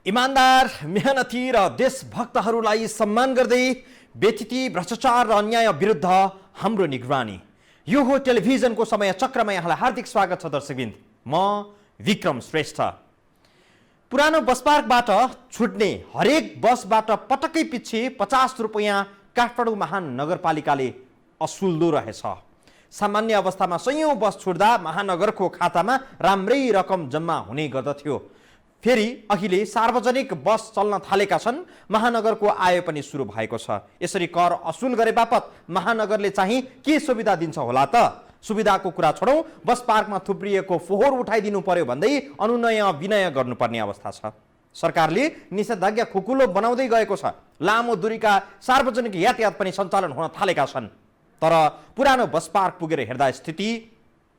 इमानदार, मेहनती र देशभक्तहरूलाई सम्मान गर्दै व्यथिति, भ्रष्टाचार र अन्याय विरुद्ध हाम्रो निगरानी। यो हो टेलिभिजनको समय चक्रमा यहाँलाई हार्दिक स्वागत छ दर्शकवृन्द। म विक्रम श्रेष्ठ। पुरानो बस पार्कबाट छुट्ने हरेक बसबाट पटक्कै पछि 50 रुपैयाँ काठमाडौँ महानगरपालिकाले असुल्दो रहेछ। सामान्य अवस्थामा सयौं बस छुट्दा महानगरको खातामा राम्रै रकम जम्मा हुने गर्दथ्यो। फेरि अहिले सार्वजनिक बस चल्न थालेका छन्, महानगरको आय पनि सुरु भएको छ। यसरी कर असुल गरे बापत महानगरले चाहिँ के सुविधा दिन्छ होला त? सुविधाको कुरा छोडौं, बस पार्कमा थुप्रिएको फोहोर उठाइदिनु पर्यो भन्दै अनुनय विनय गर्नुपर्ने अवस्था छ। सरकारले निषेधाज्ञा खुकुलो बनाउँदै गएको छ। लामो दूरीका सार्वजनिक यातायात पनि सञ्चालन हुन थालेका छन्। तर पुरानो बस पार्क पुगेर हेर्दा स्थिति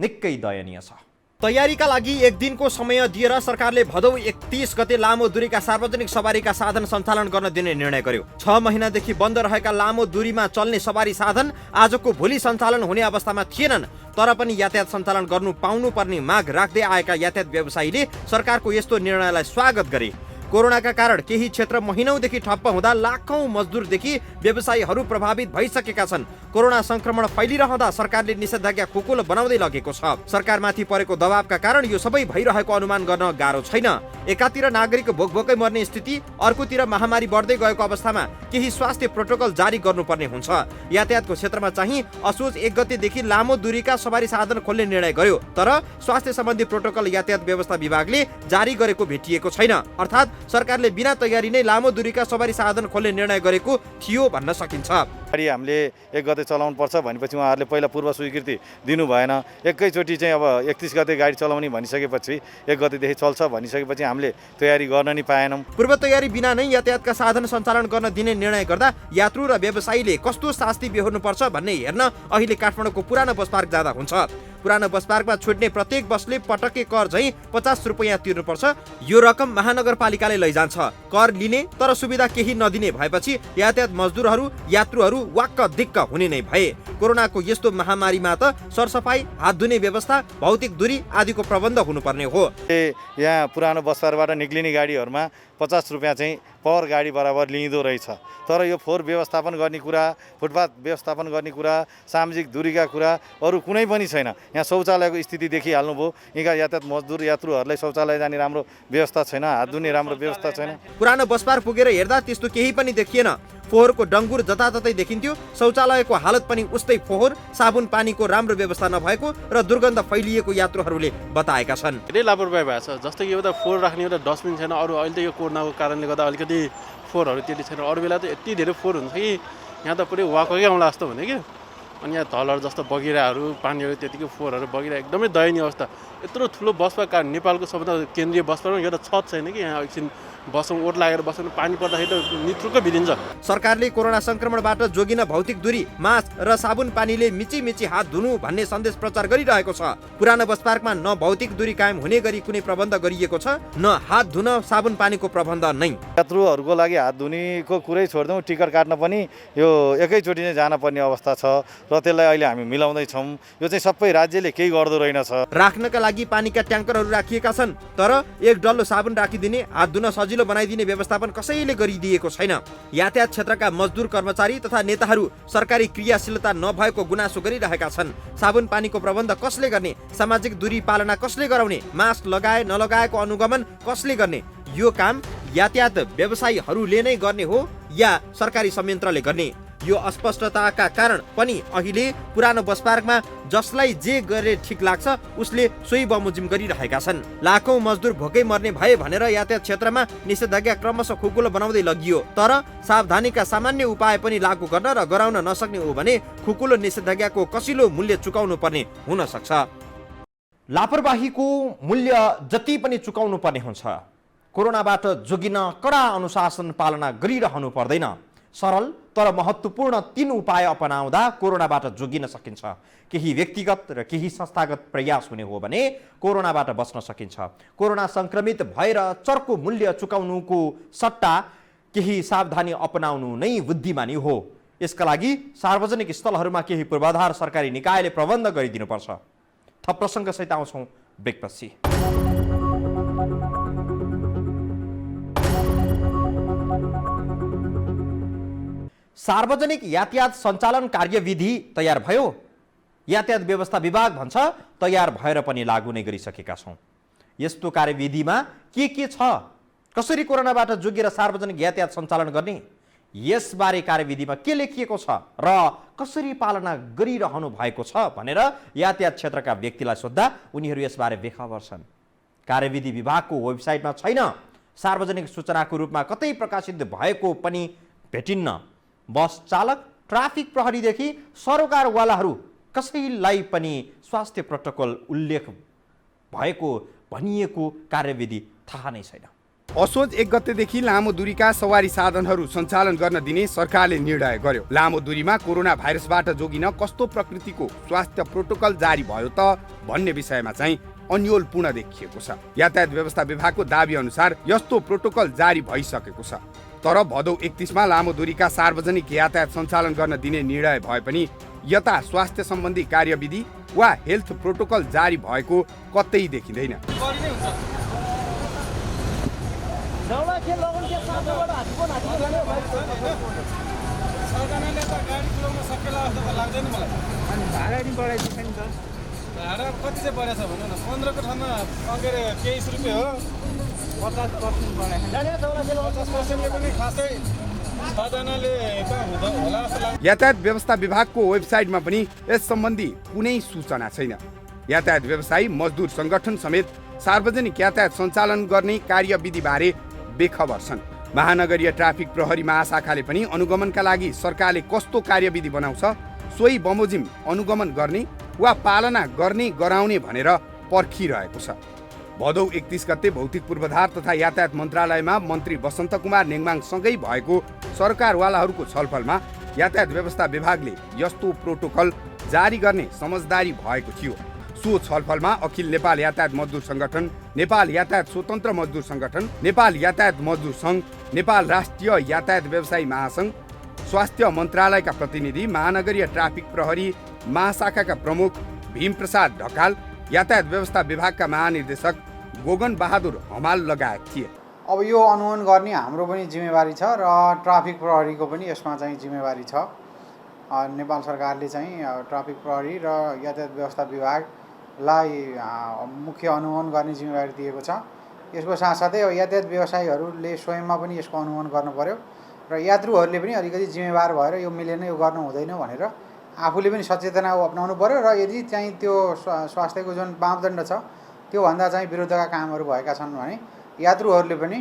निकै दयनीय छ। तयारीका लागि एक दिनको समय दिएर सरकारले भदौ 31 गते लामो दूरीका सार्वजनिक सवारीका साधन सञ्चालन गर्न दिने निर्णय गर्यो। 6 महिनादेखि बन्द रहेका लामो दूरीमा चल्ने सवारी साधन आजको भोलि सञ्चालन हुने अवस्थामा थिएनन्। तर पनि यातायात सञ्चालन गर्नु पाउनुपर्ने माग राख्दै आएका यातायात व्यवसायीले सरकारको यस्तो निर्णयलाई स्वागत गरे। कोरोनाका कारण केही क्षेत्र महिनौदेखि ठप्प हुँदा लाखौं मजदुरदेखि व्यवसायीहरू प्रभावित भइसकेका छन्। कोरोना संक्रमण फैलिरहँदा सरकारले निषेधाज्ञा खुकुलो बनाउँदै लगेको छ। सरकारमाथि परेको दबावका कारण यो सबै भइरहेको अनुमान गर्न गाह्रो छैन। एकातिर नागरिक भोकभोकै मर्ने स्थिति, अर्कोतिर महामारी बढ्दै गएको अवस्थामा केही स्वास्थ्य प्रोटोकल जारी गर्नुपर्ने हुन्छ। यातायातको क्षेत्रमा चाहिँ असोज 1 गतेदेखि लामो दूरीका सवारी साधन खोल्ने निर्णय गर्यो। तर स्वास्थ्य सम्बन्धी प्रोटोकल यातायात व्यवस्था विभागले जारी गरेको भेटिएको छैन। अर्थात् सरकारले बिना तयारी नै लामो दूरीका सवारी साधन खोल्ने निर्णय गरेको थियो भन्न सकिन्छ। गाडी हामीले 1 गते चलाउनु पर्छ भनेपछि उहाँहरूले पहिला पूर्व स्वीकृति दिनु भएन। एकैचोटि चाहिँ अब 31 गते गाडी चलाउने भनिसकेपछि 1 गतेदेखि चल्छ भनिसकेपछि हामीले तयारी गर्न नि पाएनौँ। पूर्व तयारी बिना नै यातायातका साधन सञ्चालन गर्न दिने निर्णय गर्दा यात्रु र व्यवसायीले कस्तो शास्ति बेहोर्नुपर्छ भन्ने हेर्न अहिले काठमाडौँको पुरानो बस पार्क जाँदा हुन्छ। पुरानो बस पार्कमा छुट्ने प्रत्येक बसले पटक्कै कर झैं 50 रुपैयाँ तिर्नुपर्छ। यो रकम महानगरपालिकाले लैजान्छ। कर लिने तर सुविधा केही नदिने भएपछि यातायात मजदुरहरू, यात्रुहरू वाक्क दिक्क हुने नै भए। कोरोनाको यस्तो महामारीमा त सरसफाई, हात धुने व्यवस्था, भौतिक दूरी आदिको प्रबन्ध हुनुपर्ने हो। यहाँ पुरानो बस पार्कबाट निक्लिने गाडीहरूमा 50 रुपैयाँ चाहिँ पर गाडी बराबर लिइँदो रहेछ। तर यो फोहोर व्यवस्थापन गर्ने कुरा, फुटपाथ व्यवस्थापन गर्ने कुरा, सामाजिक दूरीका कुरा अरू कुनै पनि छैन। यहाँ शौचालयको स्थिति देखिहाल्नुभयो। यहाँका यातायात मजदुर यात्रुहरूलाई शौचालय जाने राम्रो व्यवस्था छैन, हात धुने राम्रो व्यवस्था छैन। पुरानो बस पार्क पुगेर हेर्दा त्यस्तो केही पनि देखिएन। फोहोरको डङ्गुर जताततै देखिन्थ्यो। शौचालयको हालत पनि उस्तै फोहोर, साबुन पानीको राम्रो व्यवस्था नभएको र दुर्गन्ध फैलिएको यात्रुहरूले बताएका छन्। धेरै लापरवाही भएको छ। जस्तै कि एउटा फोहोर राख्ने एउटा डस्टबिन छैन। अरू अहिले त यो कोरोनाको कारणले गर्दा अलिकति फोहोरहरू त्यति छैन। अरू बेला त यति धेरै फोहोर हुन्छ कि यहाँ त पुरै वाककै आउँला जस्तो हुने कि। अनि यहाँ थलहरू जस्तो बगिरहेहरू, पानीहरू त्यतिकै फोहोरहरू बगिरहे, एकदमै दयनीय अवस्था। यत्रो ठुलो बस पार्क नेपालको सबभन्दा केन्द्रीय बस पार्कमा एउटा छत छैन कि यहाँ एकछिन बसौँ, ओट लागेर बस्नु, पानी पर्दाखेरि त नित्रुक्क भिदिन्छ। सरकारले कोरोना संक्रमणबाट जोगिन भौतिक दूरी, मास्क र साबुन पानीले मिची मिची हात धुनु भन्ने सन्देश प्रचार गरिरहेको छ। पुरानो बस पार्कमा न भौतिक दूरी कायम हुने गरी कुनै प्रबन्ध गरिएको छ, न हात धुन साबुन पानीको प्रबन्ध नै। यात्रुहरूको लागि हात धुनेको कुरै छोड्दौँ, टिकट काट्न पनि यो एकैचोटि नै जान पर्ने अवस्था छ र त्यसलाई अहिले हामी मिलाउँदैछौँ। यो चाहिँ सबै राज्यले केही गर्दो रहेनछ। राख्नका लागि पानीका ट्याङ्करहरू राखिएका छन्, तर एक डल्लो साबुन राखिदिने, हात धुन सजिलो बनाइदिने व्यवस्थापन कसैले गरिदिएको छैन। यातायात क्षेत्रका मजदुर, कर्मचारी तथा नेताहरू सरकारी क्रियाशीलता नभएको गुनासो गरिरहेका छन्। साबुन पानीको प्रबन्ध कसले गर्ने? सामाजिक दूरी पालना कसले गराउने? मास्क लगाए नलगाएको अनुगमन कसले गर्ने? यो काम यातायात व्यवसायीहरूले नै गर्ने हो या सरकारी संयन्त्रले गर्ने? यो अस्पष्टताका कारण पनि अहिले पुरानो बस पार्कमा जसलाई जे गरे ठिक लाग्छ उसले सोही बमोजिम गरिरहेका छन्। लाखौं मजदुर भोकै मर्ने भए भनेर यातायात क्षेत्रमा निषेधाज्ञा क्रमशः खुकुलो बनाउँदै लगियो। तर सावधानीका सामान्य उपाय पनि लागू गर्न र गराउन नसक्ने हो भने खुकुलो निषेधाज्ञाको कसिलो मूल्य चुकाउनु पर्ने हुन सक्छ। लापरवाहीको मूल्य जति पनि चुकाउनु पर्ने हुन्छ। कोरोनाबाट जोगिन कडा अनुशासन पालना गरिरहनु पर्दैन। सरल तर महत्त्वपूर्ण 3 उपाय अपनाउँदा कोरोनाबाट जोगिन सकिन्छ। केही व्यक्तिगत र केही संस्थागत प्रयास हुने हो भने कोरोनाबाट बच्न सकिन्छ। कोरोना संक्रमित भएर चर्को मूल्य चुकाउनुको सट्टा केही सावधानी अपनाउनु नै बुद्धिमानी हो। यसका लागि सार्वजनिक स्थलहरूमा केही पूर्वाधार सरकारी निकायले प्रबन्ध गरिदिनुपर्छ। थप प्रसङ्गसहित आउँछौँ ब्रेकपछि। सार्वजनिक यातायात सञ्चालन कार्यविधि तयार भयो। यातायात व्यवस्था विभाग भन्छ तयार भएर पनि लागू नै गरिसकेका छौँ। यस्तो कार्यविधिमा के छ, कसरी कोरोनाबाट जोगिएर सार्वजनिक यातायात सञ्चालन गर्ने, यसबारे कार्यविधिमा के लेखिएको छ र कसरी पालना गरिरहनु भएको छ भनेर यातायात क्षेत्रका व्यक्तिलाई सोद्धा उनीहरू यसबारे बेखबर छन्। कार्यविधि विभागको वेबसाइटमा छैन, सार्वजनिक सूचनाको रूपमा कतै प्रकाशित भएको पनि भेटिन्न। बस चालक, ट्राफिक प्रहरीदेखि सरोकारवालाहरू कसैलाई पनि स्वास्थ्य प्रोटोकल उल्लेख भएको भनिएको कार्यविधि थाहा नै छैन। असोज 1 गतेदेखि लामो दूरीका सवारी साधनहरू सञ्चालन गर्न दिने सरकारले निर्णय गर्यो। लामो दूरीमा कोरोना भाइरसबाट जोगिन कस्तो प्रकृतिको स्वास्थ्य प्रोटोकल जारी भयो त भन्ने विषयमा चाहिँ अन्योलपूर्ण देखिएको छ। यातायात व्यवस्था विभागको दाबी अनुसार यस्तो प्रोटोकल जारी भइसकेको छ, तर भदौ 31 मा लामो दूरीका सार्वजनिक यातायात सञ्चालन गर्न दिने निर्णय भए पनि यता स्वास्थ्य सम्बन्धी कार्यविधि वा हेल्थ प्रोटोकल जारी भएको कतै देखिँदैन। भाडा कति चाहिँ बढेछ भन्नु न? 15 को ठाउँमा अङ्केर केही रुपियाँ हो, 50% बढायो। 50% पनि खासै 6 जनाले त होला जस्तो लाग्छ। यातायात व्यवस्था विभागको वेबसाइटमा पनि यस सम्बन्धी कुनै सूचना छैन। यातायात व्यवसायी मजदुर संगठन समेत सार्वजनिक यातायात सञ्चालन गर्ने कार्यविधिबारे बेखबर छन्। महानगरीय ट्राफिक प्रहरी महाशाखाले पनि अनुगमनका लागि सरकारले कस्तो कार्यविधि बनाउँछ सोही बमोजिम अनुगमन गर्ने वा पालना गर्ने गराउने भनेर पर्खिरहेको छ। भदौ 31 गते भौतिक पूर्वाधार तथा यातायात मन्त्रालयमा मन्त्री वसन्त कुमार नेङमाङसँगै भएको सरकारवालाहरूको छलफलमा यातायात व्यवस्था विभागले यस्तो प्रोटोकल जारी गर्ने समझदारी भएको थियो। सो छलफलमा अखिल नेपाल यातायात मजदुर संगठन, नेपाल यातायात स्वतन्त्र मजदुर संगठन, नेपाल यातायात मजदुर सङ्घ, नेपाल राष्ट्रिय यातायात व्यवसायी महासङ्घ, स्वास्थ्य मन्त्रालयका प्रतिनिधि, महानगरीय ट्राफिक प्रहरी महाशाखाका प्रमुख भीम प्रसाद ढकाल, यातायात व्यवस्था विभागका महानिर्देशक गोगन बहादुर हमाल लगायत थिए। अब यो अनुगमन गर्ने हाम्रो पनि जिम्मेवारी छ र ट्राफिक प्रहरीको पनि यसमा चाहिँ जिम्मेवारी छ। नेपाल सरकारले चाहिँ ट्राफिक प्रहरी र यातायात व्यवस्था विभागलाई मुख्य अनुगमन गर्ने जिम्मेवारी दिएको छ। यसको साथसाथै यातायात व्यवसायीहरूले स्वयंमा पनि यसको अनुगमन गर्नु पर्यो र यात्रुहरूले पनि अलिकति जिम्मेवार भएर यो मिलेन, यो गर्नु हुँदैन भनेर आफूले पनि सचेतना अपनाउनु पर्यो र यदि चाहिँ त्यो स्वास्थ्यको जुन मापदण्ड छ त्योभन्दा चाहिँ विरुद्धका कामहरू भएका छन् भने यात्रुहरूले पनि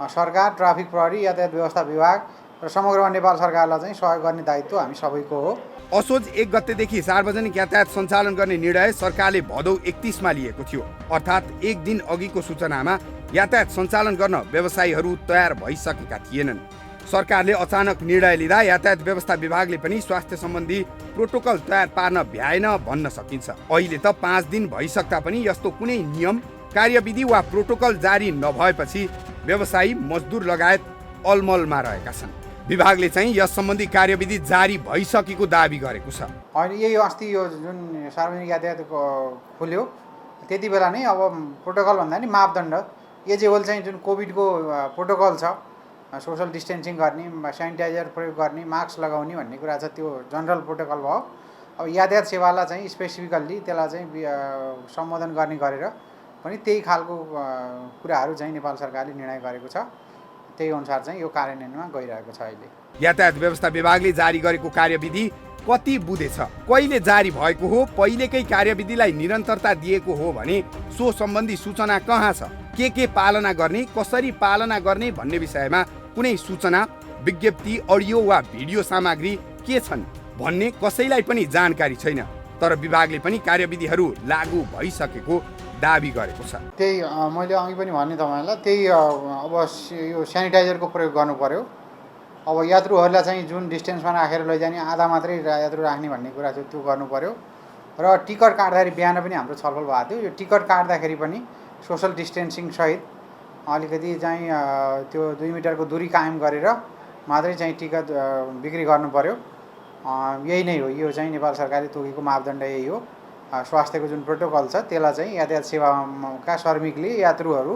सरकार, ट्राफिक प्रहरी, यातायात व्यवस्था विभाग र समग्रमा नेपाल सरकारलाई चाहिँ सहयोग गर्ने दायित्व हामी सबैको हो। असोज 1 गतेदेखि सार्वजनिक यातायात सञ्चालन गर्ने निर्णय सरकारले भदौ 31 मा लिएको थियो। अर्थात् 1 दिन अघिको सूचनामा यातायात सञ्चालन गर्न व्यवसायीहरू तयार भइसकेका थिएनन्। सरकारले अचानक निर्णय लिँदा यातायात व्यवस्था विभागले पनि स्वास्थ्य सम्बन्धी प्रोटोकल तयार पार्न भ्याएन भन्न सकिन्छ। अहिले त 5 दिन भइसक्दा पनि यस्तो कुनै नियम, कार्यविधि वा प्रोटोकल जारी नभएपछि व्यवसायी, मजदुर लगायत अलमलमा रहेका छन्। विभागले चाहिँ यस सम्बन्धी कार्यविधि जारी भइसकेको दाबी गरेको छ। होइन, यही अस्ति यो जुन सार्वजनिक यातायात खुल्यो त्यति बेला नै अब प्रोटोकल भन्दा नि मापदण्ड एजेबल चाहिँ जुन कोभिडको प्रोटोकल छ, सोसल डिस्टेन्सिङ गर्ने, सेनिटाइजर प्रयोग गर्ने, मास्क लगाउने भन्ने कुरा छ, त्यो जनरल प्रोटोकल भयो। अब यातायात सेवालाई चाहिँ स्पेसिफिकल्ली त्यसलाई चाहिँ सम्बोधन गर्ने गरेर पनि त्यही खालको कुराहरू चाहिँ नेपाल सरकारले निर्णय गरेको छ। त्यही अनुसार चाहिँ यो कार्यान्वयनमा गइरहेको छ। अहिले यातायात व्यवस्था विभागले जारी गरेको कार्यविधि कति बुझेछ, कहिले जारी भएको हो, पहिलेकै कार्यविधिलाई निरन्तरता दिएको हो भने सो सम्बन्धी सूचना कहाँ छ, के पालना गर्ने, कसरी पालना गर्ने भन्ने विषयमा कुनै सूचना, विज्ञप्ति, अडियो वा भिडियो सामग्री के छन् भन्ने कसैलाई पनि जानकारी छैन। तर विभागले पनि कार्यविधिहरू लागू भइसकेको दाबी गरेको छ। त्यही मैले अघि पनि भने तपाईँलाई, त्यही अब यो सेनिटाइजरको प्रयोग गर्नु पर्यो। अब यात्रुहरूलाई चाहिँ जुन डिस्टेन्समा राखेर लैजाने, आधा मात्रै यात्रु राख्ने भन्ने कुरा चाहिँ त्यो गर्नु पर्यो। र टिकट काट्दाखेरि बिहान पनि हाम्रो छलफल भएको थियो। यो टिकट काट्दाखेरि पनि सोसल डिस्टेन्सिङ सहित अलिकति चाहिँ त्यो 2 मिटरको दूरी कायम गरेर मात्रै चाहिँ टिकट बिक्री गर्नु पर्यो। यही नै हो, यो चाहिँ नेपाल सरकारले तोकेको मापदण्ड यही हो। स्वास्थ्यको जुन प्रोटोकल छ त्यसलाई चाहिँ यातायात सेवाका श्रमिकले, यात्रुहरू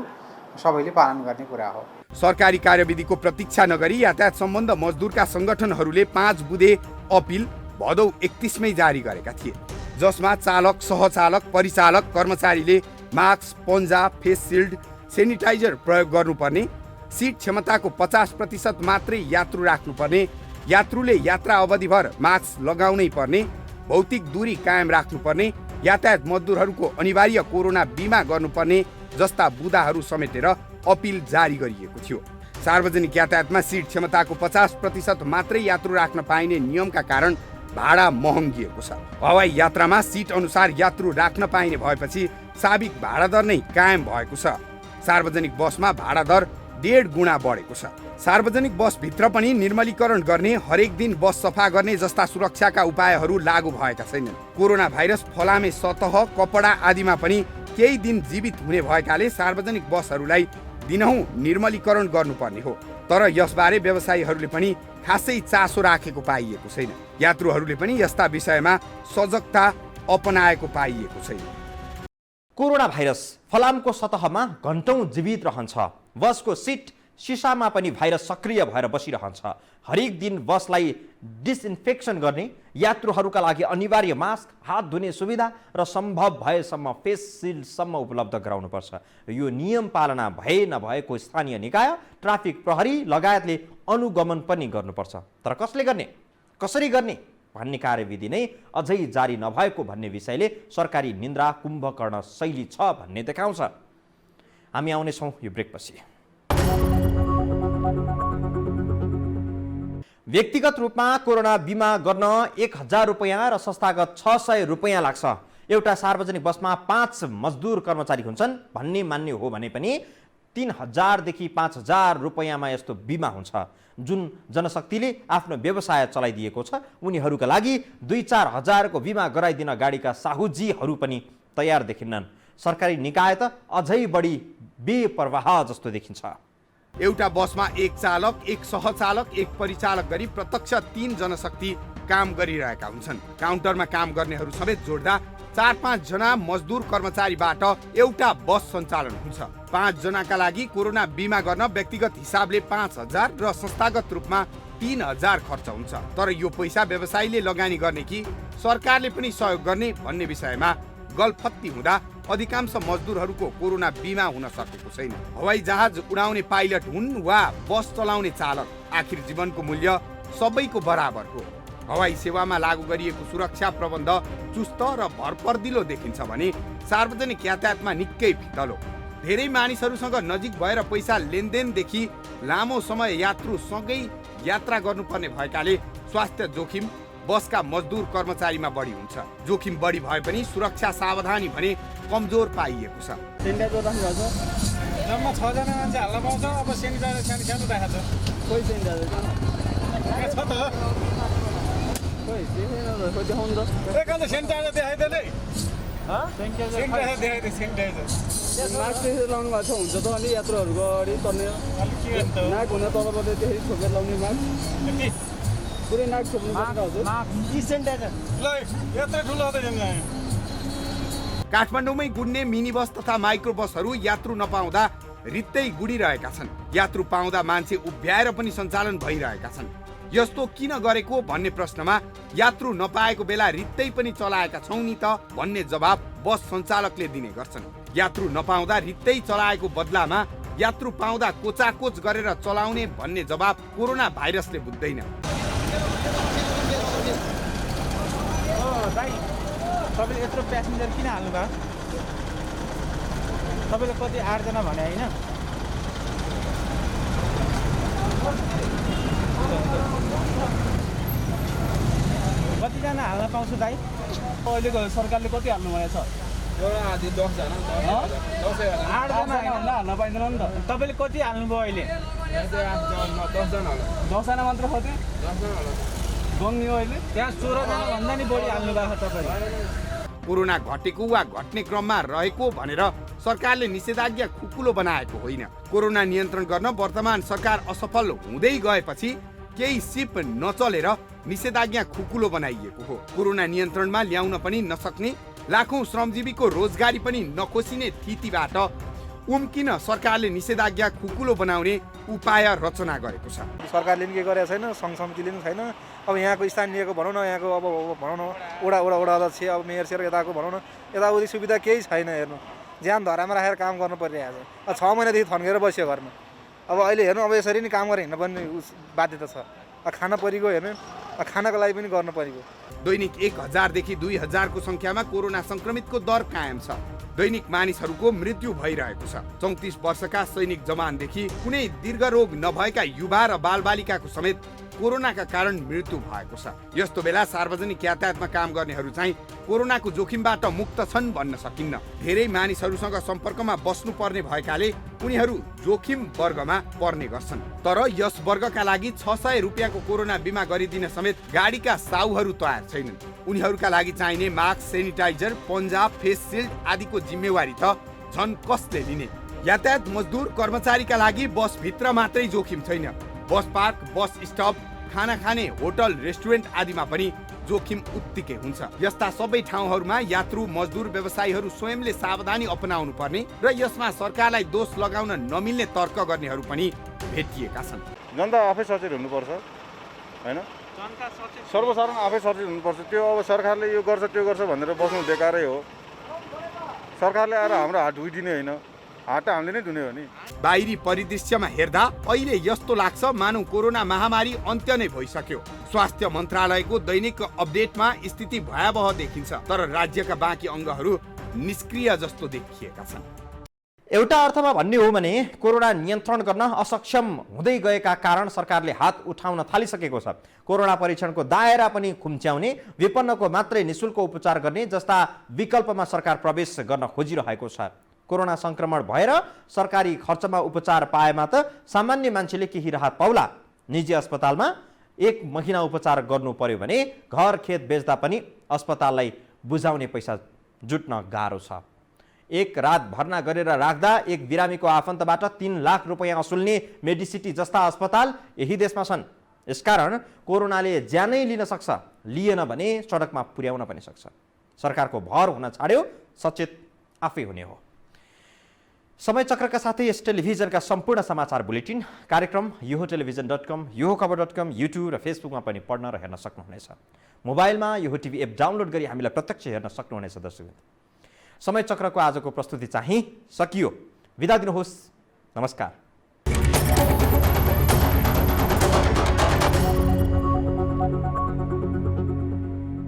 सबैले पालन गर्ने कुरा हो। सरकारी कार्यविधिको प्रतीक्षा नगरी यातायात सम्बन्ध मजदुरका सङ्गठनहरूले 5 बुँदे अपिल भदौ 31 मै जारी गरेका थिए, जसमा चालक, सहचालक, परिचालक, कर्मचारीले मास्क, पन्जा, फेस सिल्ड, सेनिटाइजर प्रयोग गर्नुपर्ने, सिट क्षमताको 50% मात्रै यात्रु राख्नुपर्ने, यात्रुले यात्रा अवधिभर मास्क लगाउनै पर्ने, भौतिक दूरी कायम राख्नुपर्ने, यातायात मजदुरहरूको अनिवार्य कोरोना बिमा गर्नुपर्ने जस्ता बुँदाहरू समेटेर अपिल जारी गरिएको थियो। सार्वजनिक यातायातमा सिट क्षमताको 50% मात्रै यात्रु राख्न पाइने नियमका कारण भाडा महँगिएको छ। हवाई यात्रामा सिट अनुसार यात्रु राख्न पाइने भएपछि साबिक भाडा दर नै कायम भएको छ। सार्वजनिक बसमा भाडा दर 1.5 गुणा बढेको छ। सार्वजनिक बसभित्र पनि निर्मलीकरण गर्ने, हरेक दिन बस सफा गर्ने जस्ता सुरक्षाका उपायहरू लागू भएका छैनन्। कोरोना भाइरस फलामे सतह, कपडा आदिमा पनि केही दिन जीवित हुने भएकाले सार्वजनिक बसहरूलाई दिनहुँ निर्मलीकरण गर्नुपर्ने हो। तर यसबारे व्यवसायीहरूले पनि खासै चासो राखेको पाइएको छैन। यात्रुहरूले पनि यस्ता विषयमा सजगता अपनाएको पाइएको छैन। कोरोना भाइरस फलामको सतहमा घन्टौँ जीवित रहन्छ। बसको सिट सिसामा पनि भाइरस सक्रिय भएर बसिरहन्छ। हरेक दिन बसलाई डिसइन्फेक्सन गर्ने, यात्रुहरूका लागि अनिवार्य मास्क, हात धुने सुविधा र सम्भव भएसम्म फेस सिल्डसम्म उपलब्ध गराउनुपर्छ। यो नियम पालना भए नभएको स्थानीय निकाय, ट्राफिक प्रहरी लगायतले अनुगमन पनि गर्नुपर्छ। तर कसले गर्ने, कसरी गर्ने भन्ने कार्यविधि नै अझै जारी नभएको भन्ने विषयले सरकारी निन्द्रा कुम्भकर्ण शैली छ भन्ने देखाउँछ। हामी आउनेछौँ यो ब्रेकपछि। व्यक्तिगत रूपमा कोरोना बिमा गर्न 1000 रुपैयाँ र संस्थागत 600 रुपैयाँ लाग्छ। एउटा सार्वजनिक बसमा 5 मजदुर कर्मचारी हुन्छन् भन्ने मान्य हो भने पनि 3000 देखि 5000 रुपैयाँमा यस्तो बिमा हुन्छ। जुन जनशक्तिले आफ्नो व्यवसाय चलाइदिएको छ उनीहरूका लागि 2-4 हजारको बिमा गराइदिन गाडीका साहुजीहरू पनि तयार देखिन्नन्। सरकारी निकाय त अझै बढी बेपरवाह जस्तो देखिन्छ। एउटा बसमा 1 चालक, 1 सहचालक, 1 परिचालक गरी प्रत्यक्ष 3 जनशक्ति काम गरिरहेका हुन्छन्। काउन्टरमा काम गर्नेहरू समेत जोड्दा 4-5 जना मजदुर कर्मचारीबाट एउटा बस सञ्चालन हुन्छ। 5 जनाका लागि कोरोना बिमा गर्न व्यक्तिगत हिसाबले 5000 र संस्थागत रूपमा 3000 खर्च हुन्छ। तर यो पैसा व्यवसायीले लगानी गर्ने कि सरकारले पनि सहयोग गर्ने भन्ने विषयमा गलफत्ती हुँदा अधिकांश मजदुरहरूको कोरोना बिमा हुन सकेको छैन। हवाई जहाज उडाउने पाइलट हुन् वा बस चलाउने चालक, आखिर जीवनको मूल्य सबैको बराबर हो। हवाई सेवामा लागू गरिएको सुरक्षा प्रबन्ध चुस्त र भरपर्दिलो देखिन्छ भने सार्वजनिक यातायातमा निकै फितलो। धेरै मानिसहरूसँग नजिक भएर पैसा लेनदेनदेखि लामो समय यात्रुसँगै यात्रा गर्नुपर्ने भएकाले स्वास्थ्य जोखिम बसका मजदुर कर्मचारीमा बढी हुन्छ। जोखिम बढी भए पनि सुरक्षा सावधानी भने कमजोर पाइएको छ। सेनिटाइजर राख्नु छ। जम्मा 6 जना मान्छे हाल्न पाउँछ। अब सेनिटाइजर सानो राखेको छ। कोही सेनिटाइजर छ त? कोही देखेन त, कोही देखाउनु त। एकैले सेनिटाइजर देखाइदियो नि। Sanitiser देखाइदियो, sanitiser. मास्क लाउनु भएको हुन्छ त अलि यात्रुहरूको अगाडि तर्ने। नाक हुन तलबाट त्यसरी छोपेर लाउने मास्क। पुरै नाक छोप्नु पर्छ हजुर। Mask sanitiser. ल यत्रो ठुलो हुँदै जान्छ। काठमाडौँमै गुड्ने मिनी बस तथा माइक्रो बसहरू यात्रु नपाउँदा रित्तै गुडिरहेका छन्। यात्रु पाउँदा मान्छे उभ्याएर पनि सञ्चालन भइरहेका छन्। यस्तो किन गरेको भन्ने प्रश्नमा यात्रु नपाएको बेला रित्तै पनि चलाएका छौँ नि त भन्ने जवाब बस सञ्चालकले दिने गर्छन्। यात्रु नपाउँदा रित्तै चलाएको बदलामा यात्रु पाउँदा कोचाकोच गरेर चलाउने भन्ने जवाब कोरोना भाइरसले बुझ्दैन। तपाईँले यत्रो प्यासेन्जर किन हाल्नु भयो? तपाईँले कति 8 जना भने होइन? कतिजना हाल्न पाउँछु दाइ? अहिलेको सरकारले कति हाल्नु भनेको छ? एउटा आधी 10 जना। 8 जना हाल्न पाइँदैन नि त। तपाईँले कति हाल्नुभयो अहिले? 10 जना होला। 10 जना मात्र कति? 10 जना होला। गङ्गी अहिले त्यहाँ 16 जना भन्दा नि बढी हाल्नु भएको छ तपाईँले। कोरोना घटेको वा घट्ने क्रममा रहेको भनेर सरकारले निषेधाज्ञा खुकुलो बनाएको होइन। कोरोना नियन्त्रण गर्न वर्तमान सरकार असफल हुँदै गएपछि केही सिप नचलेर निषेधाज्ञा खुकुलो बनाइएको हो। कोरोना नियन्त्रणमा ल्याउन पनि नसक्ने, लाखौं श्रमजीवीको रोजगारी पनि नखोसिने स्थितिबाट उम्किन सरकारले निषेधाज्ञा खुकुलो बनाउने उपाय रचना गरेको छ। सरकारले पनि के गरेको छैन, सङ्घ समितिले पनि छैन। अब यहाँको स्थानीयको भनौँ न, यहाँको अब भनौँ न वडा अध्यक्ष, अब मेयर सेयर यताको भनौँ न, यताउति सुविधा केही छैन। हेर्नु ज्यान धरामा राखेर काम गर्नु परिरहेको छ। 6 महिनादेखि थन्केर बस्यो घरमा। अब अहिले हेर्नु, अब यसरी नै काम गरेर हिँड्नु पर्ने बाध्यता छ। खाना परिगयो, हेर्नु खानाको लागि पनि गर्न परिगयो। दैनिक 1000 देखि 2000 को संख्यामा कोरोना संक्रमितको दर कायम छ। दैनिक मानिसहरूको मृत्यु भइरहेको छ। 34 वर्षका सैनिक जवानदेखि कुनै दीर्घ रोग नभएका युवा र बालबालिकाको समेत कोरोनाका कारण मृत्यु भएको छ। यस्तो बेला सार्वजनिक यातायातमा काम गर्नेहरू चाहिँ कोरोनाको जोखिमबाट मुक्त छन् भन्न सकिन्न। धेरै मानिसहरूसँग सम्पर्कमा बस्नु पर्ने भएकाले उनीहरू जोखिम वर्गमा पर्ने गर्छन्। तर यस वर्गका लागि 600 रुपियाँको कोरोना बिमा गरिदिन समेत गाडीका साउहरू तयार छैनन्। उनीहरूका लागि चाहिने मास्क, सेनिटाइजर, पन्जा, फेस सिल्ड आदिको जिम्मेवारी त झन् कसले लिने? यातायात मजदुर कर्मचारीका लागि बसभित्र मात्रै जोखिम छैन, बस पार्क, बस स्टप, खाना खाने होटल, रेस्टुरेन्ट आदिमा पनि जोखिम उत्तिकै हुन्छ। यस्ता सबै ठाउँहरूमा यात्रु, मजदुर, व्यवसायीहरू स्वयंले सावधानी अपनाउनु पर्ने र यसमा सरकारलाई दोष लगाउन नमिल्ने तर्क गर्नेहरू पनि भेटिएका छन्। जनता आफै सचेत हुनुपर्छ हैन, सर्वसाधारण आफै सचेत हुनुपर्छ। त्यो अब सरकारले यो गर्छ त्यो गर्छ भनेर बस्नु बेकारै हो। सरकारले आएर हाम्रो हात धुइदिने होइन, हात त हामीले नै धुने हो नि। बाहिरी परिदृश्यमा हेर्दा अहिले यस्तो लाग्छ मानौ कोरोना महामारी अन्त्य नै भइसक्यो। स्वास्थ्य मन्त्रालयको दैनिक अपडेटमा स्थिति भयावह देखिन्छ, तर राज्यका बाँकी अङ्गहरू निष्क्रिय जस्तो देखिएका छन्। एउटा अर्थमा भन्ने हो भने कोरोना नियन्त्रण गर्न असक्षम हुँदै गएका कारण सरकारले हात उठाउन थालिसकेको छ। कोरोना परीक्षणको दायरा पनि खुम्च्याउने, विपन्नको मात्रै निशुल्क उपचार गर्ने जस्ता विकल्पमा सरकार प्रवेश गर्न खोजिरहेको छ। कोरोना संक्रमण भएर सरकारी खर्चमा उपचार पाएमा त सामान्य मान्छेले केही राहत पाउला। निजी अस्पतालमा 1 महिना उपचार गर्नु पर्यो भने घर खेत बेच्दा पनि अस्पताललाई बुझाउने पैसा जुट्न गाह्रो छ। 1 रात भर्ना गरेर राख्दा एक बिरामीको आफन्तबाट 3 लाख रुपियाँ असुल्ने मेडिसिटी जस्ता अस्पताल यही देशमा छन्। यसकारण कोरोनाले ज्यानै लिन सक्छ, लिएन भने सडकमा पुर्याउन पनि सक्छ। सरकारको भर हुन छाड्यो, सचेत आफै हुने हो। समय चक्रका साथै यस टेलिभिजनका सम्पूर्ण समाचार बुलेटिन, कार्यक्रम yohoTelevision.com, yohokhबर.com, युट्युब र फेसबुकमा पनि पढ्न र हेर्न सक्नुहुनेछ। मोबाइलमा योहो टिभी एप डाउनलोड गरी हामीलाई प्रत्यक्ष हेर्न सक्नुहुनेछ। दर्शक, समय चक्रको आजको प्रस्तुति चाहिँ सकियो। बिदा दिनुहोस्, नमस्कार।